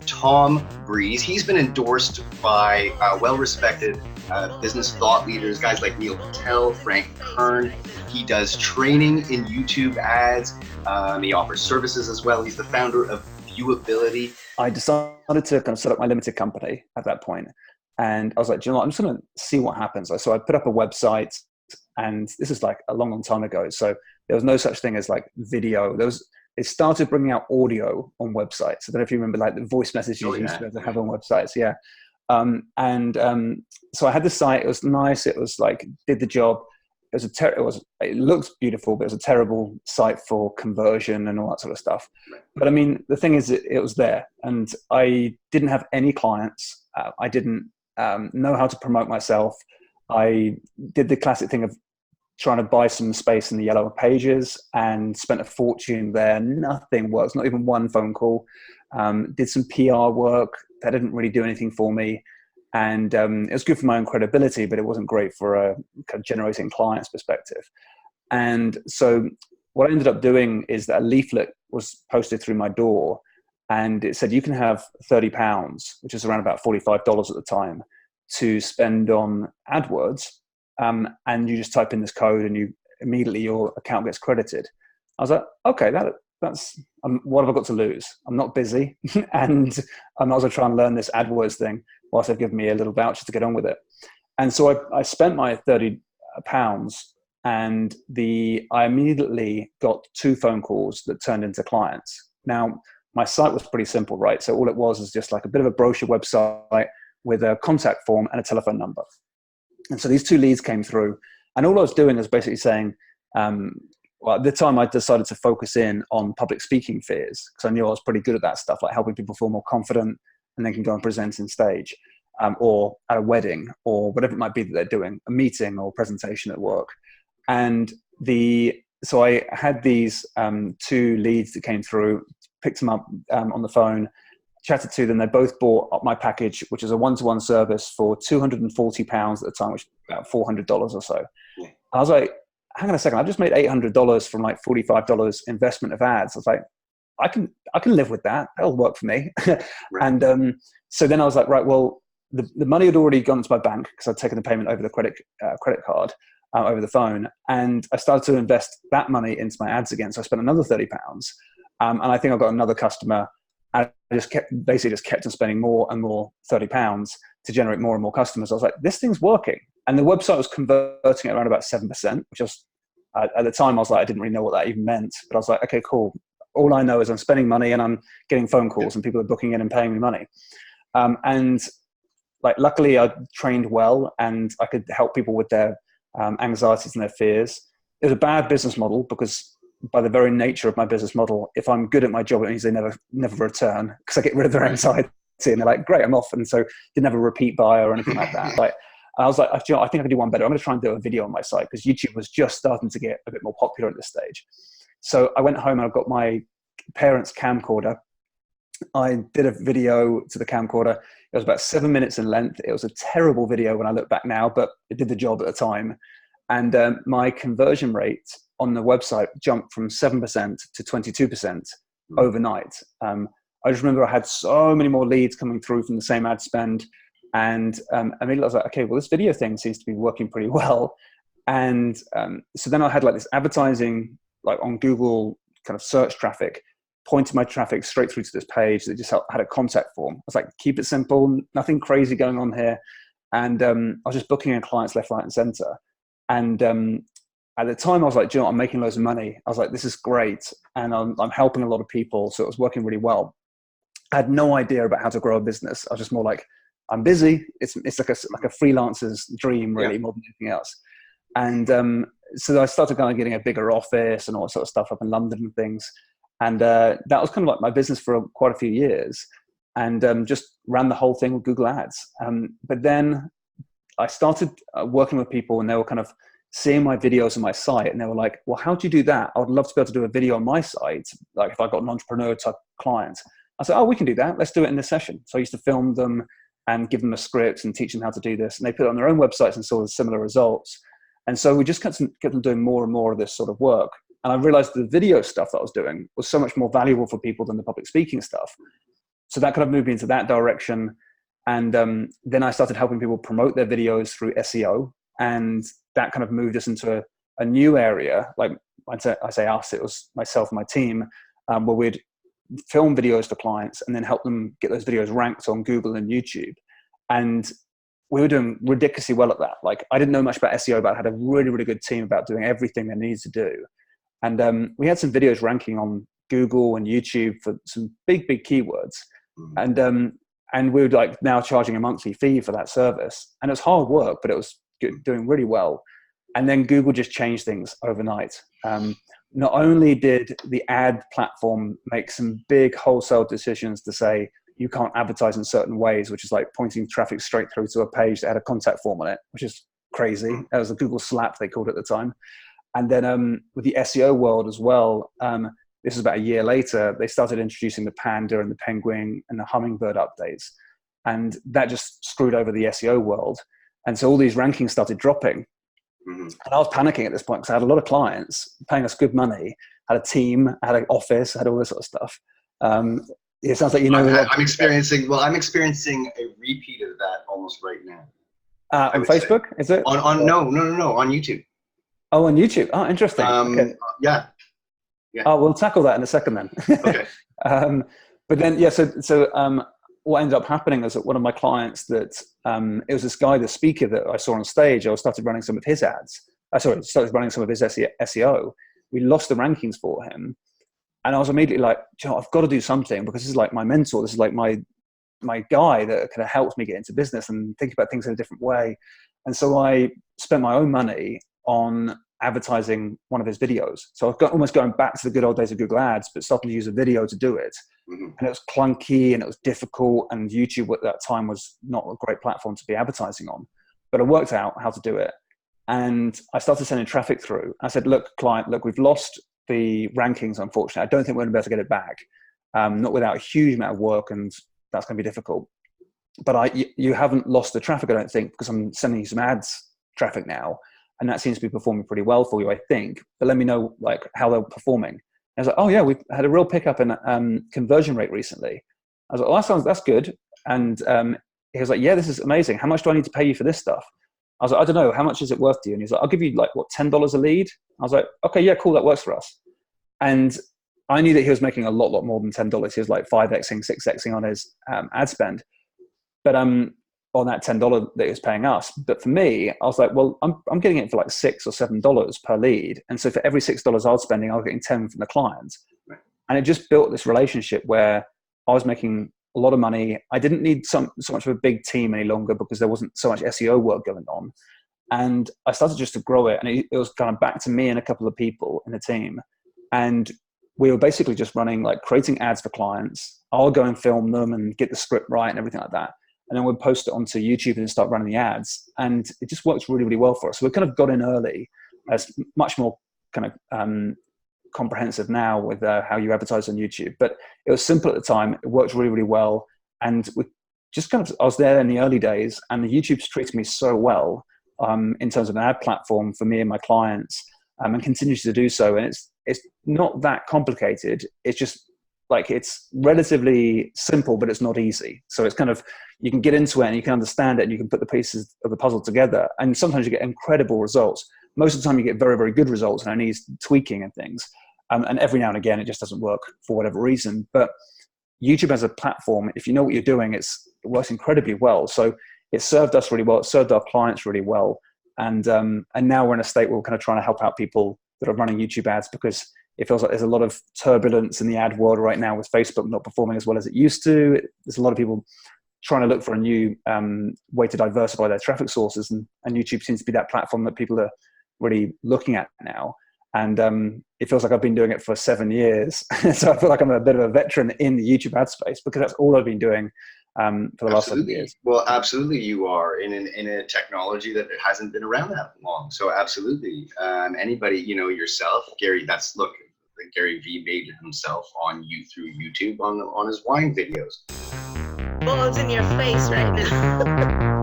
Tom Breeze. He's been endorsed by well-respected business thought leaders, guys like Neil Patel, Frank Kern. He does training in YouTube ads. He offers services as well. He's the founder of Viewability. I decided to kind of set up my limited company at that point. And I was like, do you know what? I'm just going to see what happens. So I put up a website, and this is like a long, long time ago. So there was no such thing as like video. It started bringing out audio on websites. I don't know if you remember like the voice messages you used to have on websites. Yeah. So I had the site. It was nice. It was like, did the job. It looked beautiful, but it was a terrible site for conversion and all that sort of stuff. But I mean, the thing is, it was there, and I didn't have any clients. I didn't know how to promote myself. I did the classic thing of trying to buy some space in the Yellow Pages and spent a fortune there. Nothing works, not even one phone call. Did some PR work that didn't really do anything for me. And it was good for my own credibility, but it wasn't great for a kind of generating clients perspective. And so what I ended up doing is that a leaflet was posted through my door, and it said, you can have £30, which is around about $45 at the time, to spend on AdWords. And you just type in this code and immediately your account gets credited. I was like, okay, that's what have I got to lose? I'm not busy. And I might as well try and learn this AdWords thing whilst they've given me a little voucher to get on with it. And so I spent my £30, and I immediately got 2 phone calls that turned into clients. Now, my site was pretty simple, right? So all it was just like a bit of a brochure website with a contact form and a telephone number. And so these 2 leads came through, and all I was doing was basically saying, well, at the time I decided to focus in on public speaking fears, because I knew I was pretty good at that stuff, like helping people feel more confident and then can go and present in stage, or at a wedding, or whatever it might be that they're doing, a meeting or presentation at work. And so I had these 2 leads that came through, picked them up on the phone, chatted to them. They both bought up my package, which is a one-to-one service for £240 at the time, which is about $400 or so. Yeah. I was like, hang on a second, I've just made $800 from like $45 investment of ads. I was like, I can live with that. That'll work for me. Right. And so then I was like, right, well, the money had already gone to my bank because I'd taken the payment over the credit card over the phone. And I started to invest that money into my ads again. So I spent another £30. And I think I got another customer. I just kept on spending more and more £30 to generate more and more customers. I was like, this thing's working. And the website was converting at around about 7%, which was, at the time, I was like, I didn't really know what that even meant. But I was like, okay, cool. All I know is I'm spending money and I'm getting phone calls and people are booking in and paying me money. And like, luckily I trained well and I could help people with their anxieties and their fears. It was a bad business model because by the very nature of my business model, if I'm good at my job, it means they never return because I get rid of their anxiety and they're like, great, I'm off. And so didn't have a repeat buyer or anything like that. Like, I was like, I think I can do one better. I'm going to try and do a video on my site because YouTube was just starting to get a bit more popular at this stage. So I went home and I got my parents' camcorder. I did a video to the camcorder. It was about 7 minutes in length. It was a terrible video when I look back now, but it did the job at the time. And my conversion rate on the website jumped from 7% to 22% overnight. I just remember I had so many more leads coming through from the same ad spend. And immediately I was like, okay, well, this video thing seems to be working pretty well. And so then I had like this advertising, like on Google kind of search traffic, pointed my traffic straight through to this page that just had a contact form. I was like, keep it simple, nothing crazy going on here. And I was just booking in clients left, right, and center. And at the time I was like, do you know what? I'm making loads of money. I was like, this is great. And I'm helping a lot of people. So it was working really well. I had no idea about how to grow a business. I was just more like, I'm busy. It's like a freelancer's dream, really, more than anything else. And so I started kind of getting a bigger office and all that sort of stuff up in London and things. And that was kind of like my business for quite a few years, and just ran the whole thing with Google Ads. But then I started working with people, and they were kind of seeing my videos on my site, and they were like, well, how do you do that? I would love to be able to do a video on my site, like if I got an entrepreneur type client. I said, oh, we can do that. Let's do it in this session. So I used to film them and give them a script and teach them how to do this. And they put it on their own websites and saw similar results. And so we just kept them doing more and more of this sort of work. And I realized the video stuff that I was doing was so much more valuable for people than the public speaking stuff. so that kind of moved me into that direction. And then I started helping people promote their videos through SEO. And that kind of moved us into a new area. Like I say us, it was myself and my team, where we'd film videos for clients and then help them get those videos ranked on Google and YouTube. And we were doing ridiculously well at that. Like, I didn't know much about SEO, but I had a really, really good team about doing everything they needed to do. And we had some videos ranking on Google and YouTube for some big, big keywords. And we were like now charging a monthly fee for that service. And it was hard work, but it was doing really well. And then Google just changed things overnight. Not only did the ad platform make some big wholesale decisions to say, you can't advertise in certain ways, which is like pointing traffic straight through to a page that had a contact form on it, which is crazy. That was a Google slap, they called it at the time. And then with the SEO world as well, this is about a year later, they started introducing the Panda and the Penguin and the Hummingbird updates. And that just screwed over the SEO world. And so all these rankings started dropping. And I was panicking at this point because I had a lot of clients paying us good money, had a team, had an office, had all this sort of stuff. It sounds like you know. I'm experiencing a repeat of that almost right now. On Facebook, is it? No, on YouTube. Oh, on YouTube. Oh, interesting. Okay. Yeah. Oh, we'll tackle that in a second then. Okay. But then, yeah. So what ended up happening is that one of my clients it was this guy, the speaker that I saw on stage. I started running some of his ads. Started running some of his SEO. We lost the rankings for him. And I was immediately like, I've got to do something, because this is like my mentor. This is like my guy that kind of helps me get into business and think about things in a different way. And so I spent my own money on advertising one of his videos. So I've got almost going back to the good old days of Google Ads, but starting to use a video to do it. And it was clunky and it was difficult. And YouTube at that time was not a great platform to be advertising on. But I worked out how to do it. And I started sending traffic through. I said, look, client, we've lost the rankings, unfortunately. I don't think we're going to be able to get it back, not without a huge amount of work, and that's going to be difficult. But you haven't lost the traffic, I don't think, because I'm sending you some ads traffic now, and that seems to be performing pretty well for you, I think. But let me know like how they're performing. And I was like, oh yeah, we've had a real pickup in conversion rate recently. I was like, oh, that's good. And he was like, yeah, this is amazing. How much do I need to pay you for this stuff? I was like, I don't know. How much is it worth to you? And he's like, I'll give you like, what, $10 a lead? I was like, okay, yeah, cool. That works for us. And I knew that he was making a lot more than $10. He was like 5xing, 6xing on his ad spend. But on that $10 that he was paying us. But for me, I was like, well, I'm getting it for like $6 or $7 per lead. And so for every $6 I was spending, I was getting 10 from the client. Right. And it just built this relationship where I was making a lot of money. I didn't need so much of a big team any longer because there wasn't so much SEO work going on. And I started just to grow it. And it was kind of back to me and a couple of people in the team. And we were basically just running, like creating ads for clients. I'll go and film them and get the script right and everything like that. And then we'd post it onto YouTube and start running the ads. And it just works really, really well for us. So we kind of got in early. It's much more kind of comprehensive now with how you advertise on YouTube. But it was simple at the time. It worked really, really well. And we just kind of, I was there in the early days, and the YouTube's treated me so well in terms of an ad platform for me and my clients, and continues to do so. And it's not that complicated. It's just like, it's relatively simple, but it's not easy. So it's kind of, you can get into it and you can understand it and you can put the pieces of the puzzle together. And sometimes you get incredible results. Most of the time you get very, very good results, and it needs tweaking and things. And every now and again, it just doesn't work for whatever reason. But YouTube as a platform, if you know what you're doing, it works incredibly well. So it served us really well. It served our clients really well. And now we're in a state where we're kind of trying to help out people that are running YouTube ads, because it feels like there's a lot of turbulence in the ad world right now with Facebook not performing as well as it used to. There's a lot of people trying to look for a new way to diversify their traffic sources. And YouTube seems to be that platform that people are really looking at now. And it feels like I've been doing it for 7 years. So I feel like I'm a bit of a veteran in the YouTube ad space, because that's all I've been doing for the last 7 years. Well, absolutely, you are in a technology that hasn't been around that long. So absolutely, anybody, yourself, Gary. Gary V made himself through YouTube on his wine videos. Balls in your face right now.